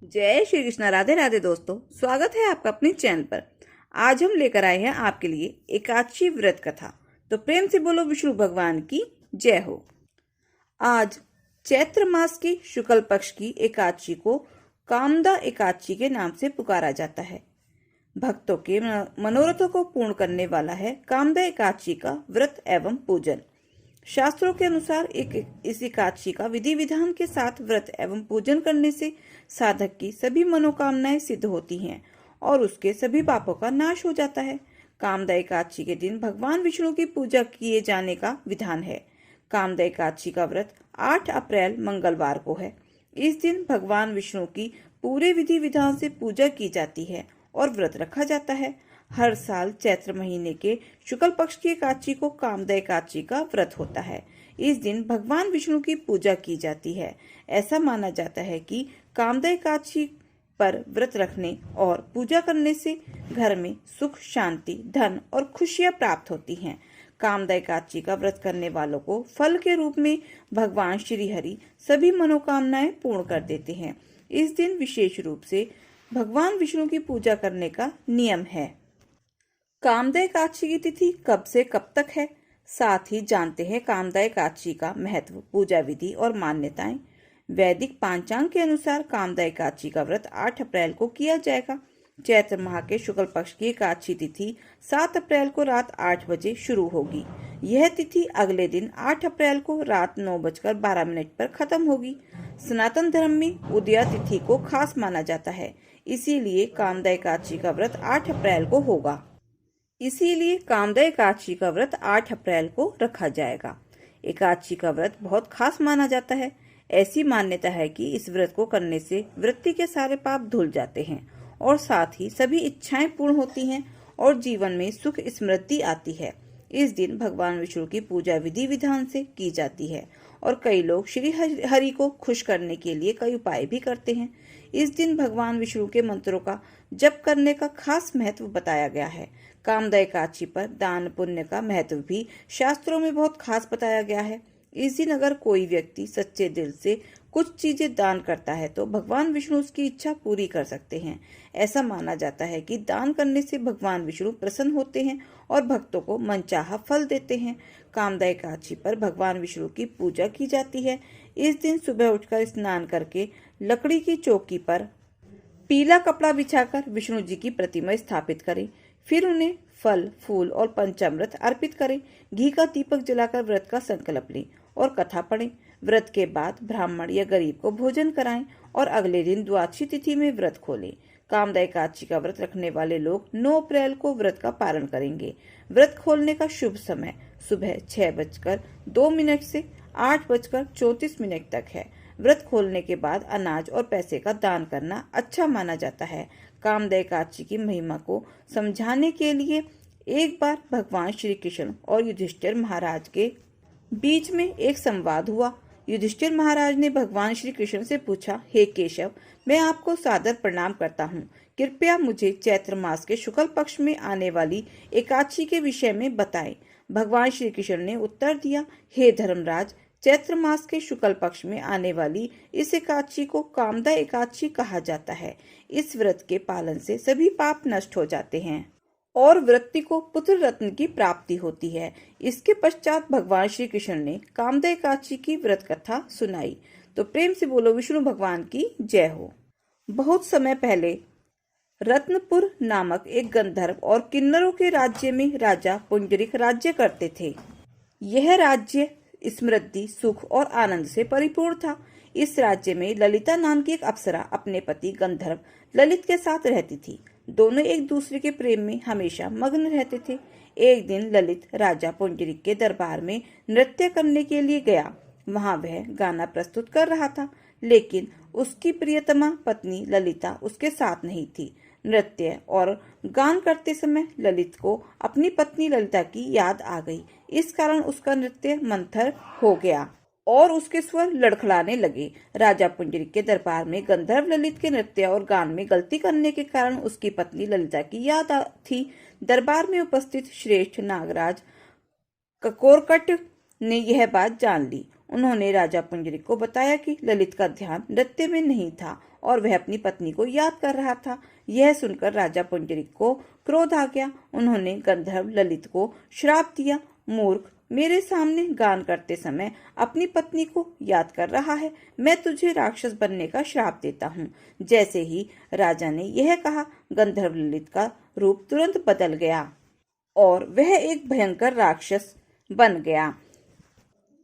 जय श्री कृष्णा। राधे राधे दोस्तों, स्वागत है आपका अपने चैनल पर। आज हम लेकर आए हैं आपके लिए एकादशी व्रत कथा। तो प्रेम से बोलो विष्णु भगवान की जय हो। आज चैत्र मास की शुक्ल पक्ष की एकादशी को कामदा एकादशी के नाम से पुकारा जाता है। भक्तों के मनोरथों को पूर्ण करने वाला है कामदा एकादशी का व्रत एवं पूजन। शास्त्रों के अनुसार इस एकादशी का विधि विधान के साथ व्रत एवं पूजन करने से साधक की सभी मनोकामनाएं सिद्ध होती हैं और उसके सभी पापों का नाश हो जाता है। कामदा एकादशी के दिन भगवान विष्णु की पूजा किए जाने का विधान है। कामदा एकादशी का व्रत 8 अप्रैल मंगलवार को है। इस दिन भगवान विष्णु की पूरे विधि विधान से पूजा की जाती है और व्रत रखा जाता है। हर साल चैत्र महीने के शुक्ल पक्ष की एकादशी को कामदा एकादशी का व्रत होता है। इस दिन भगवान विष्णु की पूजा की जाती है। ऐसा माना जाता है कि कामदा एकादशी पर व्रत रखने और पूजा करने से घर में सुख, शांति, धन और खुशियां प्राप्त होती हैं। कामदा एकादशी का व्रत करने वालों को फल के रूप में भगवान श्री हरि सभी मनोकामनाएं पूर्ण कर देते हैं। इस दिन विशेष रूप से भगवान विष्णु की पूजा करने का नियम है। कामदा एकादशी की तिथि कब से कब तक है, साथ ही जानते हैं कामदा एकादशी का महत्व, पूजा विधि और मान्यताएं। वैदिक पांचांग के अनुसार कामदा एकादशी का व्रत 8 अप्रैल को किया जाएगा। चैत्र माह के शुक्ल पक्ष की एकादशी तिथि 7 अप्रैल को रात 8 बजे शुरू होगी। यह तिथि अगले दिन 8 अप्रैल को रात 9:12 पर खत्म होगी। सनातन धर्म में उदया तिथि को खास माना जाता है, इसीलिए कामदा एकादशी का व्रत 8 अप्रैल को होगा। इसीलिए कामदा एकादशी का व्रत 8 अप्रैल को रखा जाएगा। एकादशी का व्रत बहुत खास माना जाता है। ऐसी मान्यता है कि इस व्रत को करने से वृत्ति के सारे पाप धुल जाते हैं और साथ ही सभी इच्छाएं पूर्ण होती हैं और जीवन में सुख समृद्धि आती है। इस दिन भगवान विष्णु की पूजा विधि विधान से की जाती है और कई लोग श्री हरि को खुश करने के लिए कई उपाय भी करते हैं। इस दिन भगवान विष्णु के मंत्रों का जप करने का खास महत्व बताया गया है। कामदा एकादशी पर दान पुण्य का महत्व भी शास्त्रों में बहुत खास बताया गया है। इस दिन अगर कोई व्यक्ति सच्चे दिल से कुछ चीजें दान करता है तो भगवान विष्णु उसकी इच्छा पूरी कर सकते हैं। ऐसा माना जाता है कि दान करने से भगवान विष्णु प्रसन्न होते हैं और भक्तों को मनचाहा फल देते हैं। कामदा एकादशी पर भगवान विष्णु की पूजा की जाती है। इस दिन सुबह उठकर स्नान करके लकड़ी की चौकी पर पीला कपड़ा बिछाकर विष्णु जी की प्रतिमा स्थापित करें। फिर उन्हें फल, फूल और पंचामृत अर्पित करें। घी का दीपक जलाकर व्रत का संकल्प लें और कथा पढ़ें। व्रत के बाद ब्राह्मण या गरीब को भोजन कराएं और अगले दिन द्वादशी तिथि में व्रत खोलें। कामदा एकादशी का व्रत रखने वाले लोग 9 अप्रैल को व्रत का पालन करेंगे। व्रत खोलने का शुभ समय सुबह 6:02 से 8:34 तक है। व्रत खोलने के बाद अनाज और पैसे का दान करना अच्छा माना जाता है। कामदा एकादशी की महिमा को समझाने के लिए एक बार भगवान श्री कृष्ण और युधिष्ठिर महाराज के बीच में एक संवाद हुआ। युधिष्ठिर महाराज ने भगवान श्री कृष्ण से पूछा, हे केशव, मैं आपको सादर प्रणाम करता हूँ। कृपया मुझे चैत्र मास के शुक्ल पक्ष में आने वाली एकादशी के विषय में बताएं। भगवान श्री कृष्ण ने उत्तर दिया, हे धर्मराज, चैत्र मास के शुक्ल पक्ष में आने वाली इस एकादशी को कामदा एकादशी कहा जाता है। इस व्रत के पालन से सभी पाप नष्ट हो जाते हैं और वृत्ति को पुत्र रत्न की प्राप्ति होती है। इसके पश्चात भगवान श्री कृष्ण ने कामदा एकादशी की व्रत कथा सुनाई। तो प्रेम से बोलो विष्णु भगवान की जय हो। बहुत समय पहले रत्नपुर नामक एक गंधर्व और किन्नरों के राज्य में राजा पुंडरीक राज्य करते थे। यह राज्य समृद्धि, सुख और आनंद से परिपूर्ण था। इस राज्य में ललिता नाम की एक अप्सरा अपने पति गंधर्व ललित के साथ रहती थी। दोनों एक दूसरे के प्रेम में हमेशा मग्न रहते थे। एक दिन ललित राजा पुंडरीक के दरबार में नृत्य करने के लिए गया। वहां वह गाना प्रस्तुत कर रहा था, लेकिन उसकी प्रियतमा पत्नी ललिता उसके साथ नहीं थी। नृत्य और गान करते समय ललित को अपनी पत्नी ललिता की याद आ गई। इस कारण उसका नृत्य मंथर हो गया और उसके स्वर लड़खड़ाने लगे। राजा पुंडरीक के दरबार में गंधर्व ललित के नृत्य और गान में गलती करने के कारण उसकी पत्नी ललिता की याद थी। दरबार में उपस्थित श्रेष्ठ नागराज ककोरकट ने यह बात जान ली। उन्होंने राजा पुंडरीक को बताया कि ललित का ध्यान नृत्य में नहीं था और वह अपनी पत्नी को याद कर रहा था। यह सुनकर राजा पुंडरीक को क्रोध आ गया। उन्होंने गंधर्व ललित को श्राप दिया, मूर्ख, मेरे सामने गान करते समय अपनी पत्नी को याद कर रहा है। मैं तुझे राक्षस बनने का श्राप देता हूँ। जैसे ही राजा ने यह कहा, गंधर्व ललित का रूप तुरंत बदल गया और वह एक भयंकर राक्षस बन गया।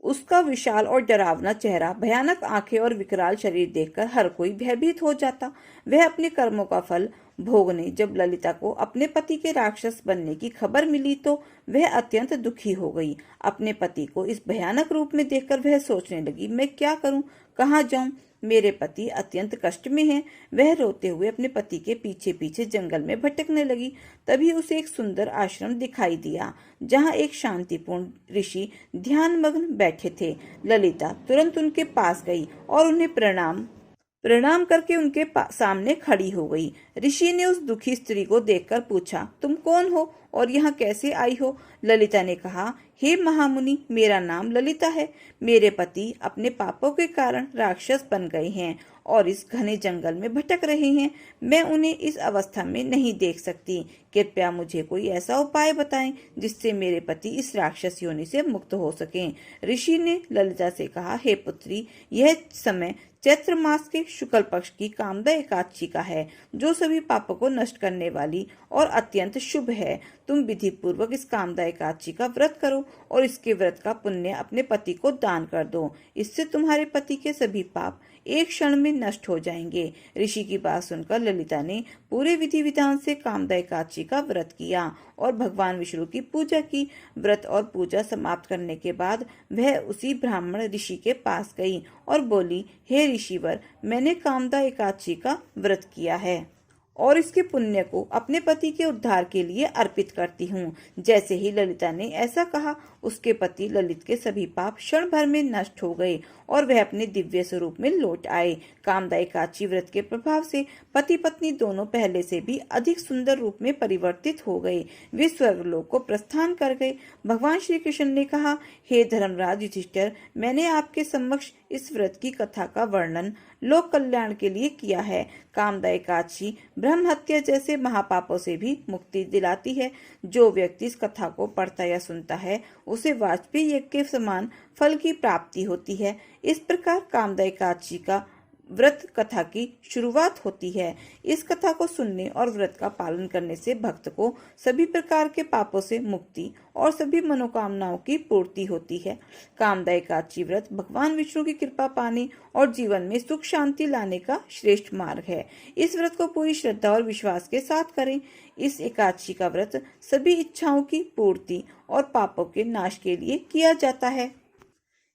उसका विशाल और डरावना चेहरा, भयानक आंखें और विकराल शरीर देखकर हर कोई भयभीत हो जाता। वह अपने कर्मों का फल भोगने जब ललिता को अपने पति के राक्षस बनने की खबर मिली तो वह अत्यंत दुखी हो गई। अपने पति को इस भयानक रूप में देखकर वह सोचने लगी, मैं क्या करूं, कहाँ जाऊं? मेरे पति अत्यंत कष्ट में हैं। वह रोते हुए अपने पति के पीछे पीछे जंगल में भटकने लगी। तभी उसे एक सुंदर आश्रम दिखाई दिया जहाँ एक शांतिपूर्ण ऋषि ध्यानमग्न बैठे थे। ललिता तुरंत उनके पास गई और उन्हें प्रणाम करके उनके सामने खड़ी हो गई। ऋषि ने उस दुखी स्त्री को देखकर पूछा, तुम कौन हो और यहाँ कैसे आई हो? ललिता ने कहा, हे महामुनि, मेरा नाम ललिता है। मेरे पति अपने पापों के कारण राक्षस बन गए हैं और इस घने जंगल में भटक रहे हैं। मैं उन्हें इस अवस्था में नहीं देख सकती। कृपया मुझे कोई ऐसा उपाय बताएं जिससे मेरे पति इस राक्षस योनि से मुक्त हो सकें। ऋषि ने ललिता से कहा, हे पुत्री, यह समय चैत्र मास के शुक्ल पक्ष की कामदा एकादशी का है, जो सभी पापों को नष्ट करने वाली और अत्यंत शुभ है। तुम विधि पूर्वक इस कामदा एकादशी का व्रत करो और इसके व्रत का पुण्य अपने पति को दान कर दो। इससे तुम्हारे पति के सभी पाप एक क्षण में नष्ट हो जाएंगे। ऋषि की बात सुनकर ललिता ने पूरे विधि विधान से कामदा एकादशी का व्रत किया और भगवान विष्णु की पूजा की। व्रत और पूजा समाप्त करने के बाद वह उसी ब्राह्मण ऋषि के पास गई और बोली, हे ऋषिवर, मैंने कामदा एकादशी का व्रत किया है और इसके पुण्य को अपने पति के उद्धार के लिए अर्पित करती हूँ। जैसे ही ललिता ने ऐसा कहा, उसके पति ललित के सभी पाप क्षण भर में नष्ट हो गए और वह अपने दिव्य स्वरूप में लौट आए। कामदा एकादशी व्रत के प्रभाव से पति पत्नी दोनों पहले से भी अधिक सुंदर रूप में परिवर्तित हो गए। वे स्वर्गलोक को प्रस्थान कर गए। भगवान श्री कृष्ण ने कहा, हे धर्मराज युधिष्ठिर, मैंने आपके समक्ष इस व्रत की कथा का वर्णन लोक कल्याण के लिए किया है। कामदा एकादशी ब्रह्म हत्या जैसे महापापों से भी मुक्ति दिलाती है। जो व्यक्ति इस कथा को पढ़ता या सुनता है उसे वाजपेयी यज्ञ के समान फल की प्राप्ति होती है। इस प्रकार कामदा एकादशी का व्रत कथा की शुरुआत होती है। इस कथा को सुनने और व्रत का पालन करने से भक्त को सभी प्रकार के पापों से मुक्ति और सभी मनोकामनाओं की पूर्ति होती है। कामदा एकादशी व्रत भगवान विष्णु की कृपा पाने और जीवन में सुख शांति लाने का श्रेष्ठ मार्ग है। इस व्रत को पूरी श्रद्धा और विश्वास के साथ करें। इस एकादशी का व्रत सभी इच्छाओं की पूर्ति और पापों के नाश के लिए किया जाता है।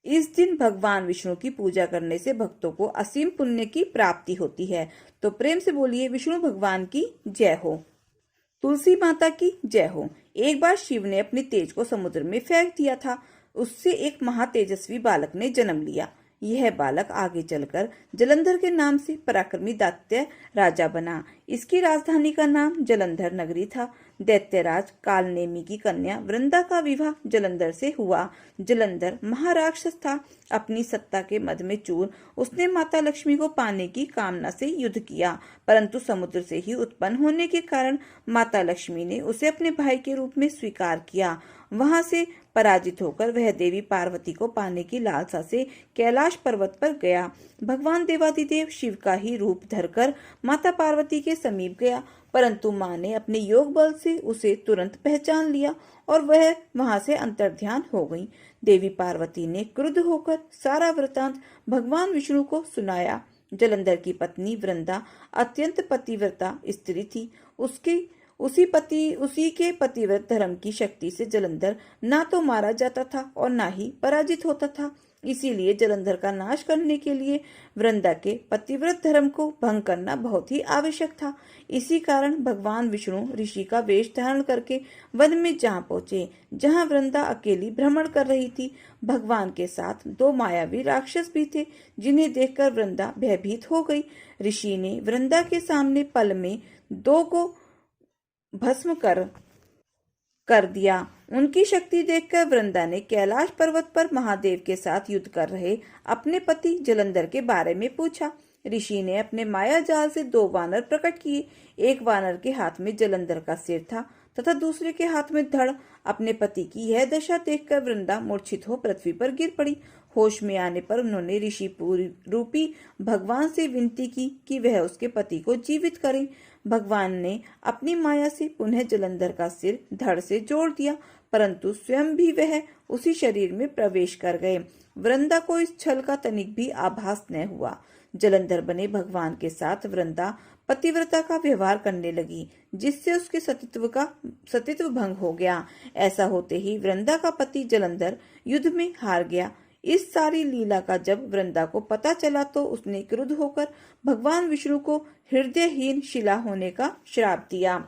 इस दिन भगवान विष्णु की पूजा करने से भक्तों को असीम पुण्य की प्राप्ति होती है। तो प्रेम से बोलिए, विष्णु भगवान की जय हो, तुलसी माता की जय हो। एक बार शिव ने अपने तेज को समुद्र में फेंक दिया था। उससे एक महातेजस्वी बालक ने जन्म लिया। यह बालक आगे चलकर जलंधर के नाम से पराक्रमी दैत्य राजा बना। इसकी राजधानी का नाम जलंधर नगरी था। दैत्यराज कालनेमी की कन्या वृंदा का विवाह जलंधर से हुआ। जलंधर महाराक्षस था। अपनी सत्ता के मद में चूर उसने माता लक्ष्मी को पाने की कामना से युद्ध किया, परंतु समुद्र से ही उत्पन्न होने के कारण माता लक्ष्मी ने उसे अपने भाई के रूप में स्वीकार किया। वहां से पराजित होकर वह देवी पार्वती को पाने की लालसा से कैलाश पर्वत पर गया। भगवान देवादिदेव शिव का ही रूप धरकर माता पार्वती के समीप गया, परंतु मां ने अपने योग बल से उसे तुरंत पहचान लिया और वह वहां से अंतर्ध्यान हो गई। देवी पार्वती ने क्रुद्ध होकर सारा वृतांत भगवान विष्णु को सुनाया। जलंधर की पत्नी वृंदा अत्यंत पतिव्रता स्त्री थी। उसी के पतिव्रत धर्म की शक्ति से जलंधर ना तो मारा जाता था और ना ही पराजित होता था। इसीलिए जलंधर का नाश करने के लिए वृंदा के पतिव्रत धर्म को भंग करना बहुत ही आवश्यक था। इसी कारण भगवान विष्णु ऋषि का वेश धारण करके वन में जहाँ पहुंचे, जहाँ वृंदा अकेली भ्रमण कर रही थी। भगवान के साथ दो मायावी राक्षस भी थे, जिन्हें देखकर वृंदा भयभीत हो गई। ऋषि ने वृंदा के सामने पल में दो को भस्म कर दिया। उनकी शक्ति देखकर वृंदा ने कैलाश पर्वत पर महादेव के साथ युद्ध कर रहे अपने पति जलंधर के बारे में पूछा। ऋषि ने अपने माया जाल से 2 वानर प्रकट किए। एक वानर के हाथ में जलंधर का सिर था तथा दूसरे के हाथ में धड़। अपने पति की यह दशा देखकर वृंदा मूर्छित हो पृथ्वी पर गिर पड़ी। होश में आने पर उन्होंने ऋषि रूपी भगवान से विनती की कि वह उसके पति को जीवित करें। भगवान ने अपनी माया से पुनः जलंधर का सिर धड़ से जोड़ दिया, परंतु स्वयं भी वह उसी शरीर में प्रवेश कर गए। वृंदा को इस छल का तनिक भी आभास न हुआ। जलंधर बने भगवान के साथ वृंदा पतिव्रता का व्यवहार करने लगी, जिससे उसके सतीत्व भंग हो गया। ऐसा होते ही वृंदा का पति जलंधर युद्ध में हार गया। इस सारी लीला का जब वृंदा को पता चला तो उसने क्रुद्ध होकर भगवान विष्णु को हृदयहीन शिला होने का श्राप दिया।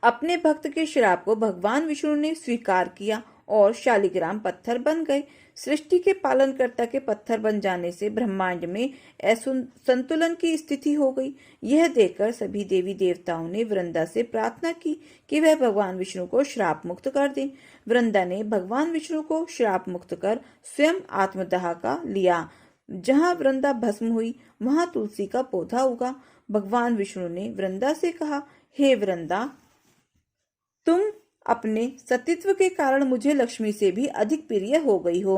अपने भक्त के श्राप को भगवान विष्णु ने स्वीकार किया और शालिग्राम पत्थर बन गए। सृष्टि के पालनकर्ता के पत्थर बन जाने से ब्रह्मांड में असंतुलन की स्थिति हो गई। यह देखकर सभी देवी देवताओं ने वृंदा से प्रार्थना की कि वह भगवान विष्णु को श्राप मुक्त कर दें। वृंदा ने भगवान विष्णु को श्राप मुक्त कर स्वयं आत्मदाह का लिया। जहाँ वृंदा भस्म हुई वहां तुलसी का पौधा उगा। भगवान विष्णु ने वृंदा से कहा, हे वृंदा, तुम अपने सतीत्व के कारण मुझे लक्ष्मी से भी अधिक प्रिय हो गई हो।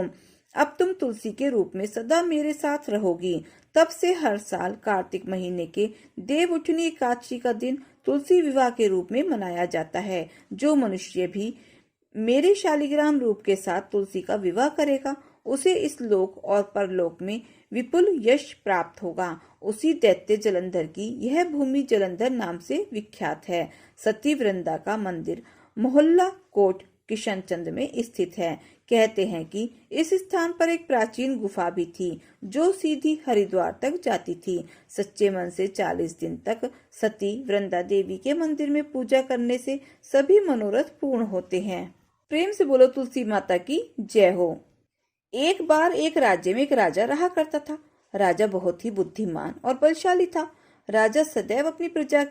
अब तुम तुलसी के रूप में सदा मेरे साथ रहोगी। तब से हर साल कार्तिक महीने के देव उठनी एकादशी का दिन तुलसी विवाह के रूप में मनाया जाता है। जो मनुष्य भी मेरे शालिग्राम रूप के साथ तुलसी का विवाह करेगा उसे इस लोक और परलोक में विपुल यश प्राप्त होगा। उसी दैत्य जलंधर की यह भूमि जलंधर नाम से विख्यात है। सती वृंदा का मंदिर मोहल्ला कोट किशनचंद में स्थित है। कहते हैं कि इस स्थान पर एक प्राचीन गुफा भी थी जो सीधी हरिद्वार तक जाती थी। सच्चे मन से 40 दिन तक सती वृंदा देवी के मंदिर में पूजा करने से सभी मनोरथ पूर्ण होते हैं। प्रेम से बोलो तुलसी माता की जय हो। एक बार एक राज्य में एक राजा रहा करता था। राजा बहुत ही बुद्धिमान और बलशाली था। राजा सदैव अपनी प्रजा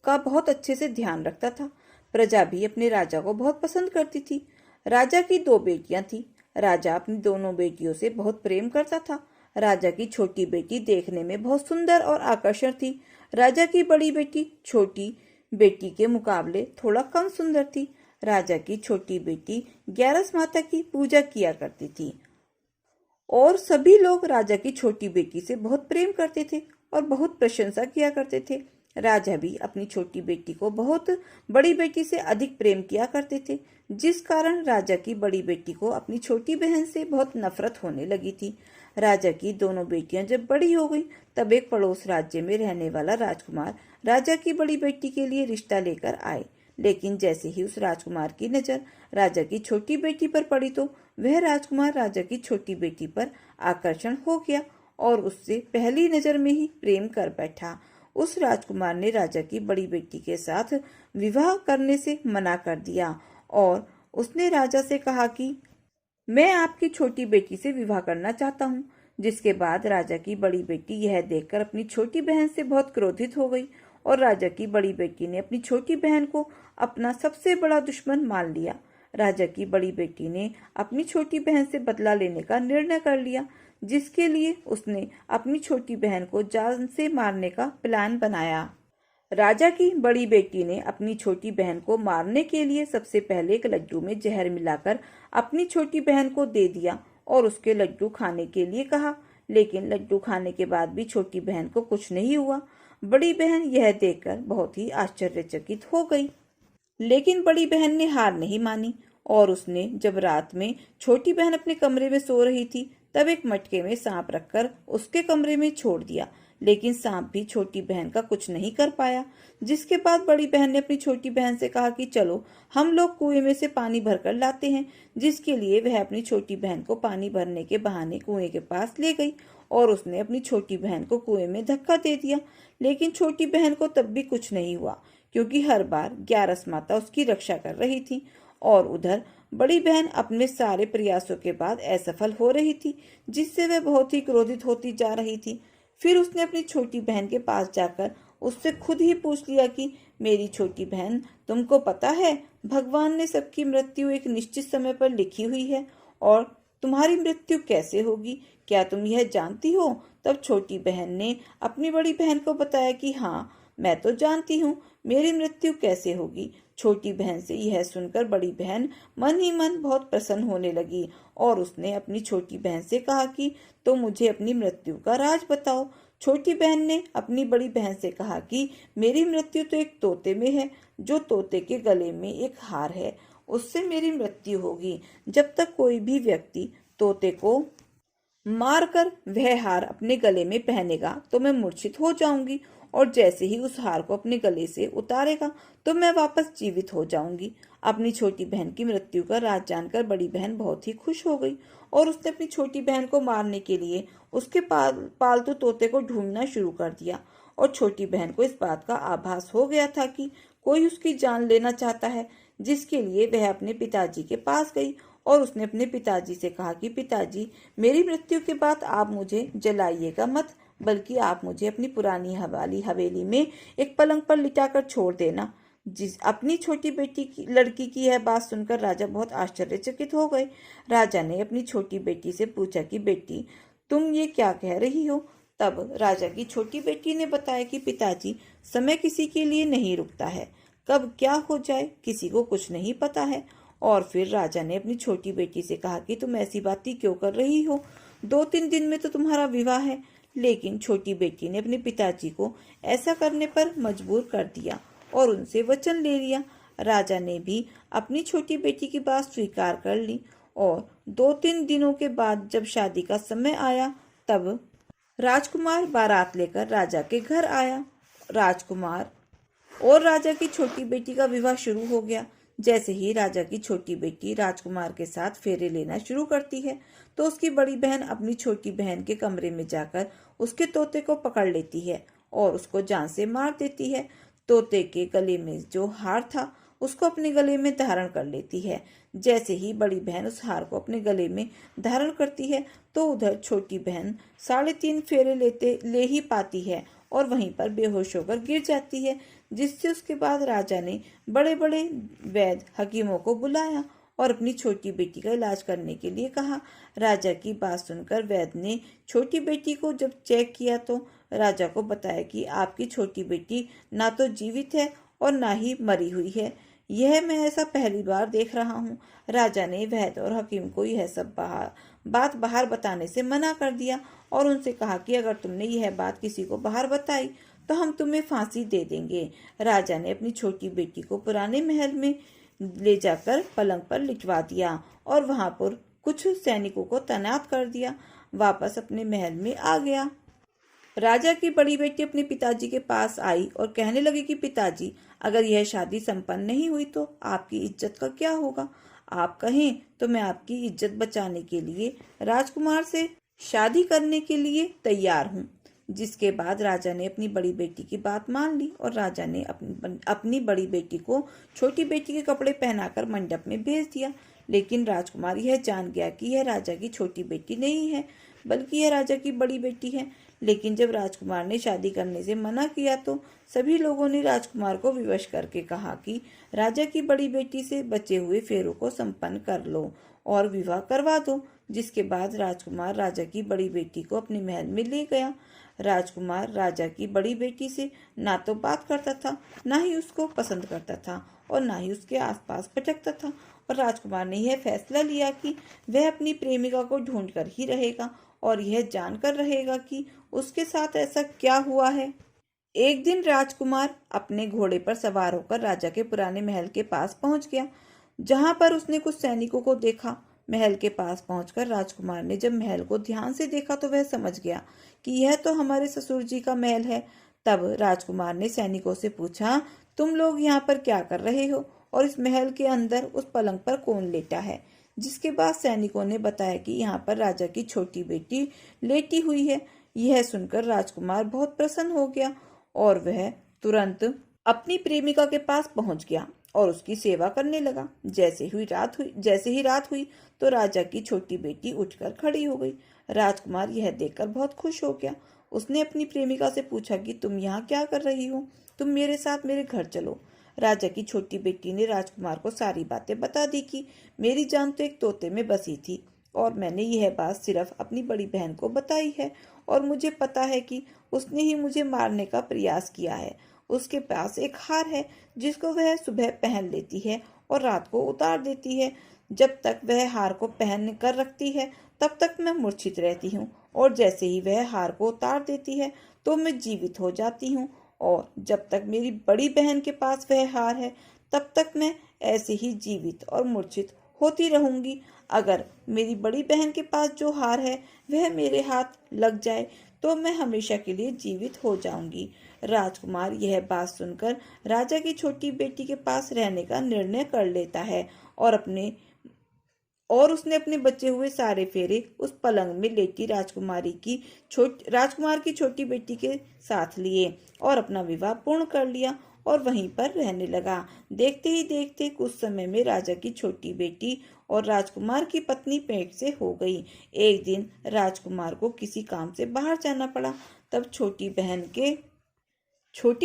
का बहुत अच्छे से ध्यान रखता था। प्रजा भी अपने राजा को बहुत पसंद करती थी। राजा की 2 बेटियां थी। राजा अपनी दोनों बेटियों से बहुत प्रेम करता था। राजा की छोटी बेटी देखने में बहुत सुंदर और आकर्षक थी। राजा की बड़ी बेटी छोटी बेटी के मुकाबले थोड़ा कम सुंदर थी। राजा की छोटी बेटी ग्यारस माता की पूजा किया करती थी और सभी लोग राजा की छोटी बेटी से बहुत प्रेम करते थे और बहुत प्रशंसा किया करते थे। राजा भी अपनी छोटी बेटी को बहुत बड़ी बेटी से अधिक प्रेम किया करते थे, जिस कारण राजा की बड़ी बेटी को अपनी छोटी बहन से बहुत नफरत होने लगी थी। राजा की दोनों बेटियां जब बड़ी हो गई तब एक पड़ोस राज्य में रहने वाला राजकुमार राजा की बड़ी बेटी के लिए रिश्ता लेकर आए। लेकिन जैसे ही उस राजकुमार की नजर राजा की छोटी बेटी पर पड़ी तो वह राजकुमार राजा की छोटी बेटी पर आकर्षण हो गया और उससे पहली नजर में ही प्रेम कर बैठा। उस राजकुमार ने राजा की बड़ी बेटी के साथ विवाह करने से मना कर दिया और उसने राजा से कहा कि मैं आपकी छोटी बेटी से विवाह करना चाहता हूँ। जिसके बाद राजा की बड़ी बेटी यह देखकर अपनी छोटी बहन से बहुत क्रोधित हो गई और राजा की बड़ी बेटी ने अपनी छोटी बहन को अपना सबसे बड़ा दुश्मन मान लिया। राजा की बड़ी बेटी ने अपनी छोटी बहन से बदला लेने का निर्णय कर लिया, जिसके लिए उसने अपनी छोटी बहन को जान से मारने का प्लान बनाया। राजा की बड़ी बेटी ने अपनी छोटी बहन को मारने के लिए सबसे पहले एक लड्डू में जहर मिलाकर अपनी छोटी बहन को दे दिया और उसके लड्डू खाने के लिए कहा। लेकिन लड्डू खाने के बाद भी छोटी बहन को कुछ नहीं हुआ। बड़ी बहन यह देखकर बहुत ही आश्चर्यचकित हो गई। लेकिन बड़ी बहन ने हार नहीं मानी और उसने जब रात में छोटी बहन अपने कमरे में सो रही थी तब एक मटके में सांप रखकर उसके कमरे में छोड़ दिया। लेकिन सांप भी छोटी बहन का कुछ नहीं कर पाया। जिसके बाद बड़ी बहन ने अपनी छोटी बहन से कहा कि चलो हम लोग कुएं में से पानी भरकर लाते हैं। जिसके लिए वह अपनी छोटी बहन को पानी भरने के बहाने कुएं के पास ले गई और उसने अपनी छोटी बहन को कुएं में धक्का दे दिया। लेकिन छोटी बहन को तब भी कुछ नहीं हुआ, क्योंकि हर बार ग्यारस माता उसकी रक्षा कर रही थी और उधर बड़ी बहन अपने सारे प्रयासों के बाद असफल हो रही थी, जिससे वह बहुत ही क्रोधित होती जा रही थी। फिर उसने अपनी छोटी बहन के पास जाकर उससे खुद ही पूछ लिया कि मेरी छोटी बहन, तुमको पता है भगवान ने सबकी मृत्यु एक निश्चित समय पर लिखी हुई है, और तुम्हारी मृत्यु कैसे होगी, क्या तुम यह जानती हो? तब छोटी बहन ने अपनी बड़ी बहन को बताया कि हाँ, मैं तो जानती हूँ मेरी मृत्यु कैसे होगी। छोटी बहन से यह सुनकर बड़ी बहन मन ही मन बहुत प्रसन्न होने लगी और उसने अपनी छोटी बहन से कहा कि तो मुझे अपनी मृत्यु का राज बताओ। छोटी बहन ने अपनी बड़ी बहन से कहा कि मेरी मृत्यु तो एक तोते में है, जो तोते के गले में एक हार है, उससे मेरी मृत्यु होगी। जब तक कोई भी व्यक्ति तोते को मारकर वह हार अपने गले में पहनेगा तो मैं मूर्छित हो जाऊंगी, और जैसे ही उस हार को अपने गले से उतारेगा तो मैं वापस जीवित हो जाऊंगी। अपनी छोटी बहन की मृत्यु का राज जानकर बड़ी बहन बहुत ही खुश हो गई और उसने अपनी छोटी बहन को मारने के लिए उसके पालतू तोते को ढूंढना शुरू कर दिया। और छोटी बहन को इस बात का आभास हो गया था कि कोई उसकी जान लेना चाहता है, जिसके लिए वह अपने पिताजी के पास गई और उसने अपने पिताजी से कहा कि पिताजी, मेरी मृत्यु के बाद आप मुझे जलाइएगा मत, बल्कि आप मुझे अपनी पुरानी हवेली में एक पलंग पर लिटाकर छोड़ देना। अपनी छोटी बेटी की लड़की की यह बात सुनकर राजा बहुत आश्चर्यचकित हो गए। राजा ने अपनी छोटी बेटी से पूछा कि बेटी, तुम ये क्या कह रही हो? तब राजा की छोटी बेटी ने बताया कि पिताजी, समय किसी के लिए नहीं रुकता है, कब क्या हो जाए किसी को कुछ नहीं पता है। और फिर राजा ने अपनी छोटी बेटी से कहा कि तुम ऐसी बातें क्यों कर रही हो, 2-3 दिन में तो तुम्हारा विवाह है। लेकिन छोटी बेटी ने अपने पिताजी को ऐसा करने पर मजबूर कर दिया और उनसे वचन ले लिया। राजा ने भी अपनी छोटी बेटी की बात स्वीकार कर ली और 2-3 दिनों के बाद जब शादी का समय आया तब राजकुमार बारात लेकर राजा के घर आया। राजकुमार और राजा की छोटी बेटी का विवाह शुरू हो गया। जैसे ही राजा की छोटी बेटी राजकुमार के साथ फेरे लेना शुरू करती है तो उसकी बड़ी बहन अपनी छोटी बहन के कमरे में जाकर उसके तोते को पकड़ लेती है और उसको जान से मार देती है। तोते के गले में जो हार था उसको अपने गले में धारण कर लेती है। जैसे ही बड़ी बहन उस हार को अपने गले में धारण करती है तो उधर छोटी बहन 3.5 फेरे ले ही पाती है और वहीं पर बेहोश होकर गिर जाती है, जिससे उसके बाद राजा ने बड़े बड़े वैद्य हकीमों को बुलाया और अपनी छोटी बेटी का इलाज करने के लिए कहा। राजा की बात सुनकर वैद्य ने छोटी बेटी को जब चेक किया तो राजा को बताया कि आपकी छोटी बेटी ना तो जीवित है और ना ही मरी हुई है, यह मैं ऐसा पहली बार देख रहा हूँ। राजा ने वैद्य और हकीम को यह सब बात बाहर बताने से मना कर दिया और उनसे कहा कि अगर तुमने यह बात किसी को बाहर बताई तो हम तुम्हें फांसी दे देंगे। राजा ने अपनी छोटी बेटी को पुराने महल में ले जाकर पलंग पर लिटवा दिया और वहां पर कुछ सैनिकों को तैनात कर दिया। वापस अपने महल में आ गया। राजा की बड़ी बेटी अपने पिताजी के पास आई और कहने लगी कि पिताजी, अगर यह शादी संपन्न नहीं हुई तो आपकी इज्जत का क्या होगा? आप कहें तो मैं आपकी इज्जत बचाने के लिए राजकुमार से शादी करने के लिए तैयार हूँ। जिसके बाद राजा ने अपनी बड़ी बेटी की बात मान ली और राजा ने अपनी बड़ी बेटी को छोटी बेटी के कपड़े पहनाकर मंडप में भेज दिया। लेकिन राजकुमार यह जान गया कि यह राजा की छोटी बेटी नहीं है, बल्कि यह राजा की बड़ी बेटी है। लेकिन जब राजकुमार ने शादी करने से मना किया तो सभी लोगों ने राजकुमार को विवश करके कहा कि राजा की बड़ी बेटी से बचे हुए फेरों को संपन्न कर लो और विवाह करवा दो। जिसके बाद राजकुमार राजा की बड़ी बेटी को अपने महल में ले गया। राजकुमार राजा की बड़ी बेटी से ना तो बात करता था, ना ही उसको पसंद करता था और ना ही उसके आसपास भटकता था। और राजकुमार ने यह फैसला लिया कि वह अपनी प्रेमिका को ढूंढ कर ही रहेगा और यह जानकर रहेगा कि उसके साथ ऐसा क्या हुआ है। एक दिन राजकुमार अपने घोड़े पर सवार होकर राजा के पुराने महल के पास पहुंच गया, जहां पर उसने कुछ सैनिकों को देखा। महल के पास पहुंचकर राजकुमार ने जब महल को ध्यान से देखा तो वह समझ गया कि यह तो हमारे ससुर जी का महल है। तब राजकुमार ने सैनिकों से पूछा, तुम लोग यहाँ पर क्या कर रहे हो और इस महल के अंदर उस पलंग पर कौन लेटा है? जिसके बाद सैनिकों ने बताया कि यहाँ पर राजा की छोटी बेटी लेटी हुई है। यह सुनकर राजकुमार बहुत प्रसन्न हो गया और वह तुरंत अपनी प्रेमिका के पास पहुंच गया और उसकी सेवा करने लगा। जैसे ही रात हुई तो राजा की छोटी बेटी उठकर खड़ी हो गई। राजकुमार यह देखकर बहुत खुश हो गया उसने अपनी प्रेमिका से पूछा कि तुम यहाँ क्या कर रही हो, तुम मेरे साथ मेरे घर चलो। राजा की छोटी बेटी ने राजकुमार को सारी बातें बता दी कि मेरी जान तो एक तोते में बसी थी और मैंने यह बात सिर्फ अपनी बड़ी बहन को बताई है और मुझे पता है कि उसने ही मुझे मारने का प्रयास किया है। उसके पास एक हार है जिसको वह सुबह पहन लेती है और रात को उतार देती है। जब तक वह हार को पहन कर रखती है तब तक मैं मूर्छित रहती हूँ और जैसे ही वह हार को उतार देती है तो मैं जीवित हो जाती हूँ और जब तक मेरी बड़ी बहन के पास वह हार है तब तक मैं ऐसे ही जीवित और मूर्छित होती रहूंगी। अगर मेरी बड़ी बहन के पास जो हार है वह मेरे हाथ लग जाए तो मैं हमेशा के लिए जीवित हो जाऊंगी। राजकुमार यह बात सुनकर राजा की छोटी बेटी के पास रहने का निर्णय कर लेता है और उसने अपने बचे हुए सारे फेरे उस पलंग में लेटी राजकुमार की छोटी बेटी के साथ लिए और अपना विवाह पूर्ण कर लिया और वहीं पर रहने लगा। देखते ही देखते कुछ समय में राजा की छोटी बेटी और राजकुमार की पत्नी पेट से हो गई। एक दिन राजकुमार को किसी काम से बाहर जाना पड़ा। तब छोटी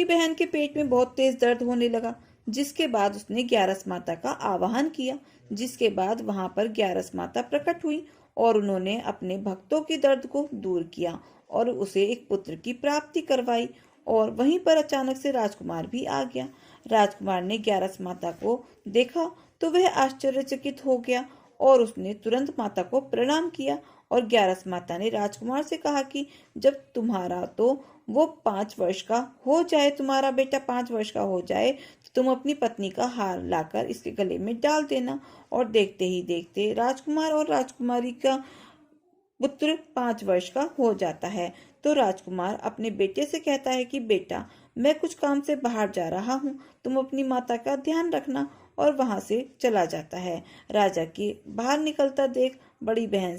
बहन के पेट में बहुत तेज दर्द होने लगा, जिसके बाद उसने ग्यारस माता का आवाहन किया। जिसके बाद वहां पर ग्यारस माता प्रकट हुई और उन्होंने अपने भक्तों के दर्द को दूर किया और उसे एक पुत्र की प्राप्ति करवाई। और वहीं पर अचानक से राजकुमार भी आ गया। राजकुमार ने ग्यारस माता को देखा तो वह आश्चर्यचकित हो गया और उसने तुरंत माता को प्रणाम किया और ग्यारस माता ने राजकुमार से कहा कि जब तुम्हारा बेटा 5 वर्ष का हो जाए तो तुम अपनी पत्नी का हार लाकर इसके गले में डाल देना। और देखते ही देखते राजकुमार और राजकुमारी का पुत्र 5 वर्ष का हो जाता है। तो राजकुमार अपने बेटे से कहता है कि बेटा, मैं कुछ काम से बाहर जा रहा हूँ, तुम अपनी माता का ध्यान रखना, और वहां से चला जाता है। राजा के बाहर निकलता देख बड़ी बहन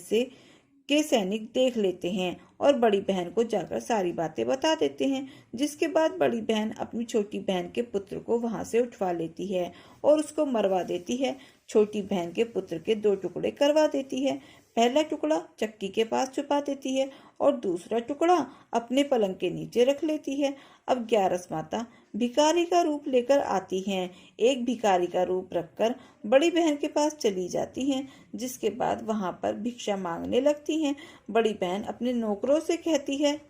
के सैनिक देख लेते हैं और बड़ी बहन को जाकर सारी बातें बता देते हैं। जिसके बाद बड़ी बहन अपनी छोटी बहन के पुत्र को वहां से उठवा लेती है और उसको मरवा देती है। छोटी बहन के पुत्र के 2 टुकड़े करवा देती है। पहला टुकड़ा चक्की के पास छुपा देती है और दूसरा टुकड़ा अपने पलंग के नीचे रख लेती है। अब ग्यारस माता भिखारी का रूप लेकर आती हैं। एक भिखारी का रूप रखकर बड़ी बहन के पास चली जाती हैं, जिसके बाद वहां पर भिक्षा मांगने लगती हैं। बड़ी बहन अपने नौकरों से कहती है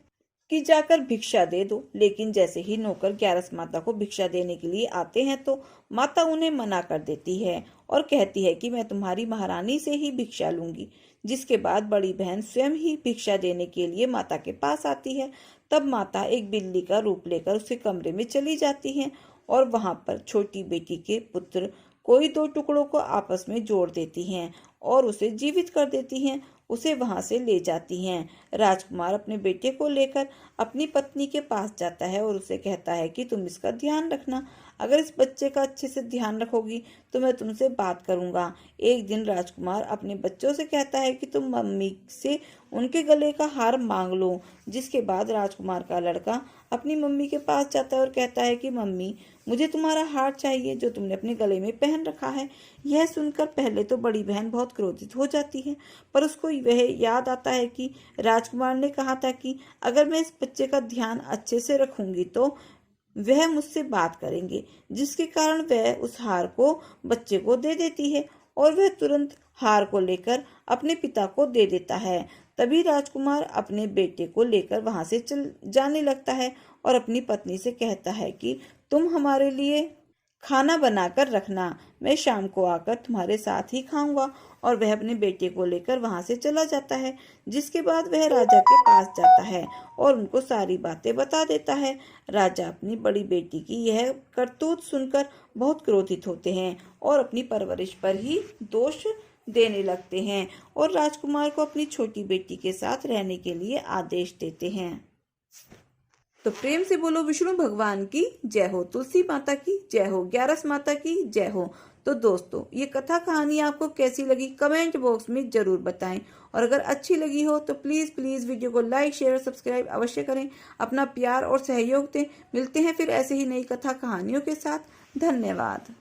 कि जाकर भिक्षा दे दो, लेकिन जैसे ही नौकर ग्यारस माता को भिक्षा देने के लिए आते हैं तो माता उन्हें मना कर देती है और कहती है कि मैं तुम्हारी महारानी से ही भिक्षा लूंगी। जिसके बाद बड़ी बहन स्वयं ही भिक्षा देने के लिए माता के पास आती है। तब माता एक बिल्ली का रूप लेकर उसके कमरे में चली जाती है और वहां पर छोटी बेटी के पुत्र कोई 2 टुकड़ों को आपस में जोड़ देती हैं और उसे जीवित कर देती हैं। उसे वहां से ले जाती हैं। राजकुमार अपने बेटे को लेकर अपनी पत्नी के पास जाता है और उसे कहता है कि तुम इसका ध्यान रखना, अगर इस बच्चे का अच्छे से ध्यान रखोगी तो मैं तुमसे बात करूंगा। एक दिन राजकुमार अपने बच्चों से कहता है कि तुम मम्मी से उनके गले का हार मांग लो। जिसके बाद राजकुमार का लड़का अपनी मम्मी के पास जाता है और कहता है कि मम्मी, मुझे तुम्हारा हार चाहिए जो तुमने अपने गले में पहन रखा है। यह सुनकर पहले तो बड़ी बहन बहुत क्रोधित हो जाती है, पर उसको वह याद आता है कि राजकुमार ने कहा था कि अगर मैं इस बच्चे का ध्यान अच्छे से रखूंगी तो वह मुझसे बात करेंगे, जिसके कारण वह उस हार को बच्चे को दे देती है और वह तुरंत हार को लेकर अपने पिता को दे देता है। तभी राजकुमार अपने बेटे को लेकर वहां से चल जाने लगता है और अपनी पत्नी से कहता है कि तुम हमारे लिए खाना बनाकर रखना, मैं शाम को आकर तुम्हारे साथ ही खाऊंगा। और वह अपने बेटे को लेकर वहां से चला जाता है। जिसके बाद वह राजा के पास जाता है और उनको सारी बातें बता देता है। राजा अपनी बड़ी बेटी की यह करतूत सुनकर बहुत क्रोधित होते हैं और अपनी परवरिश पर ही दोष देने लगते हैं और राजकुमार को अपनी छोटी बेटी के साथ रहने के लिए आदेश देते हैं। तो प्रेम से बोलो विष्णु भगवान की जय हो, तुलसी माता की जय हो, ग्यारस माता की जय हो। तो दोस्तों, ये कथा कहानी आपको कैसी लगी कमेंट बॉक्स में जरूर बताएं और अगर अच्छी लगी हो तो प्लीज वीडियो को लाइक शेयर और सब्सक्राइब अवश्य करें। अपना प्यार और सहयोग दें। मिलते हैं फिर ऐसे ही नई कथा कहानियों के साथ। धन्यवाद।